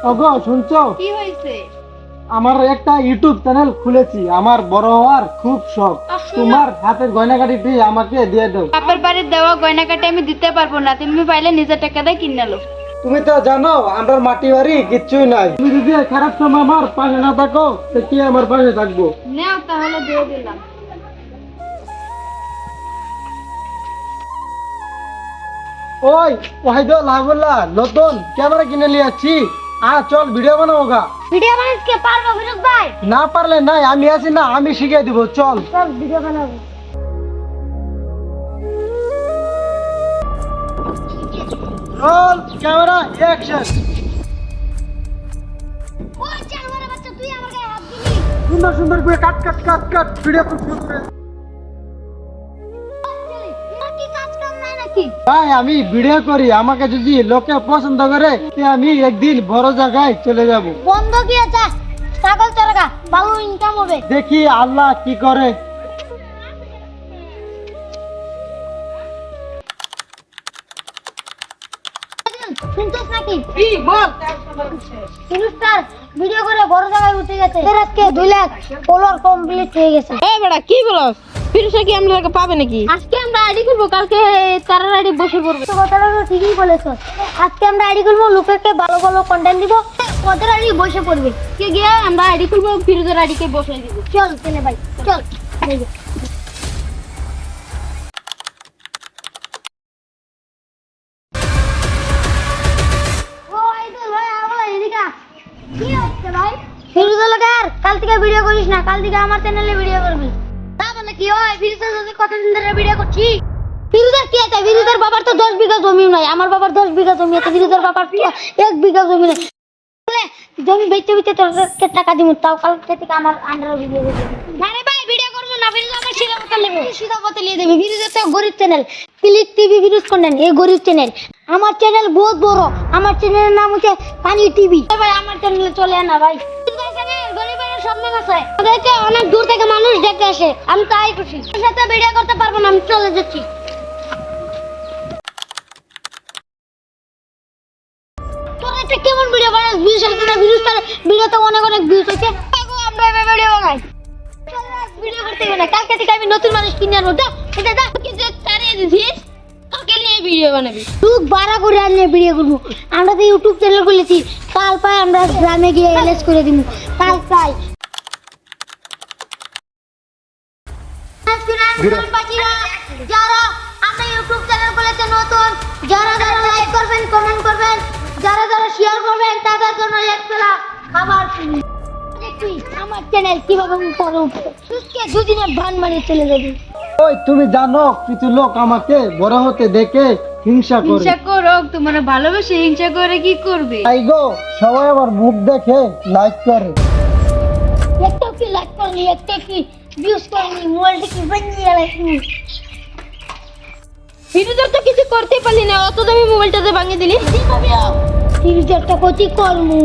ওগো শুনছো? কি হয়েছে? আমার একটা ইউটিউব চ্যানেল খুলেছি, আমার বড় হওয়ার খুব শখ। তোমার হাতের গয়নাগাটি দিয়ে আমাকে দিয়ে দাও। বাপের বাড়ির দেওয়া গয়নাকাটি আমি দিতে পারবো না, তুমি পাইলে নিজের টাকা দিয়ে কিনে নাও। তুমি তো জানো আমরা মাটি বাড়ি কিচ্ছুই নাই। তুমি যদি এই খারাপ সময় আমার পাশে না থাকো তো কি আমার পাশে থাকবো? নাও তাহলে দিয়ে দিলাম। ওই ওয়াহিদ লাগুল্লা নতুন ক্যামেরা কিনে নিয়ে আসছি, চল ভিডিও বানাবো গা। ভিডিও বানাইতে পারবো বিনোদ ভাই? না পারলে নাই, আমি আছি না, আমি শিখিয়ে দিব, চল। চল ভিডিও বানাবো। Roll camera action. ওই জানোয়ারের বাচ্চা, তুই আমার গায়ে হাত দিলি। সুন্দর সুন্দর করে কাট কাট কাট কাট ভিডিও শুরু করে। তোমার কি কাজ কাম নাই নাকি? ভাই আমি ভিডিও করি, আমাকে যদি লোকে পছন্দ করে তে আমি একদিন বড় জায়গায় চলে যাব। বন্ধ কি আছে? ছাগল চড়া ভালো ইনকাম হবে। দেখি আল্লাহ কি করে। শুনছিস নাকি? কি বল? ফিরোজটার ভিডিও করে বড় জায়গায় উঠে গেছে। এর আজকে 2 লাখ ফলোয়ার কমপ্লিট হয়ে গেছে। এই বেটা কি বলস? ফিরোজা কি আমরা পাবে নাকি? আজকে আমরা আইডি খুলবো, কালকে তার আইডি বসে পড়বে। তো কথাটা তো ঠিকই বলেছো। আজকে আমরা আইডি খুলবো, লোকেকে ভালো ভালো কন্টেন্ট দিব, ওদের আইডি বসে পড়বে। কে গিয়ে আমরা আইডি খুলবো, ফিরোজের আইডিকে বসে দিব। চল তেনে ভাই চল। কাল থেকে ভিডিও করিস না, কাল থেকে আমার চ্যানেলে ভিডিও করবি। না মানে কি হয়, ফিরোজের সাথে কতদিন ধরে ভিডিও করছি। ফিরোজের কি আছে? ফিরোজের বাবার তো 10 বিঘা জমি নাই, আমার বাবার 10 বিঘা জমি আছে, ফিরোজের বাবার 1 বিঘা জমি নেই। জমি বেচতে বেচতে তোকে টাকা দিব, তাও কাল থেকে আমার আন্ডারে ভিডিও করবি। না রে ভাই ভিডিও করবো না, ফিরোজ আমার সিধা কথা নেবে, সিধা কথা নিয়ে দেবে। ফিরোজের তো গরিব channel, click TV Firoz content, এই গরিব চ্যানেল। আমার চ্যানেল বহুত বড়, আমার চ্যানেলের নাম হচ্ছে পানি টিভি। ভাই আমার চ্যানেলে চলে না ভাই। গরিবের স্বপ্ন আছে, ওদেরকে অনেক দূর থেকে মানুষ দেখতে আসে, আমি তাই খুশি। ওর সাথে ভিডিও করতে পারবো না, আমি চলে যাচ্ছি। তোর একটা কেমন ভিডিও বানাস? ভিউজ আসছে না? ভিডিওতে অনেক অনেক ভিউজ হচ্ছে। আমরা এভাবে ভিডিও বানাই, ভিডিও করতে হবে না। কালকে থেকে আমি নতুন মানুষ কিনে আনবো। এটা দা কিছু ছাড়িয়ে দিছিস, কালকে নিয়ে ভিডিও বানাবি। তুই বাড়া করে আনলে ভিডিও করবো। আমরা তো ইউটিউব চ্যানেল খুলেছি, কাল পাই আমরা গ্রামে গিয়ে এলএস করে দিব। কাল পাই যারা আমরা ইউটিউব চ্যানেল খুলেছে নতুন, যারা যারা লাইক করবেন, কমেন্ট করবেন, যারা যারা শেয়ার করবেন, তাদের জন্য এক প্লেট খাবার ফ্রি। দেখবি আমার চ্যানেল কিভাবে উপরে উঠবে, সুস্থে দুদিনের ভান মারিয়ে চলে যাবি। ওই তুমি জানো কিছু লোক আমাকে বড় হতে দেখে হিংসা করে। হিংসা করো, তোমার ভালোবেসে হিংসা করে কি করবে? তাই গো সবাই আমার মুখ দেখে লাইক করে। একটা কি লাইক করনি, একটা কি ভিউজ করনি, মোবাইলটা কি বানিয়ে রাখনি। ফিরোজার তো কিছু করতে পারলি না, অত দামি মোবাইলটাতে ভাঙিয়ে দিলি। ফিউচারটা কত করমু।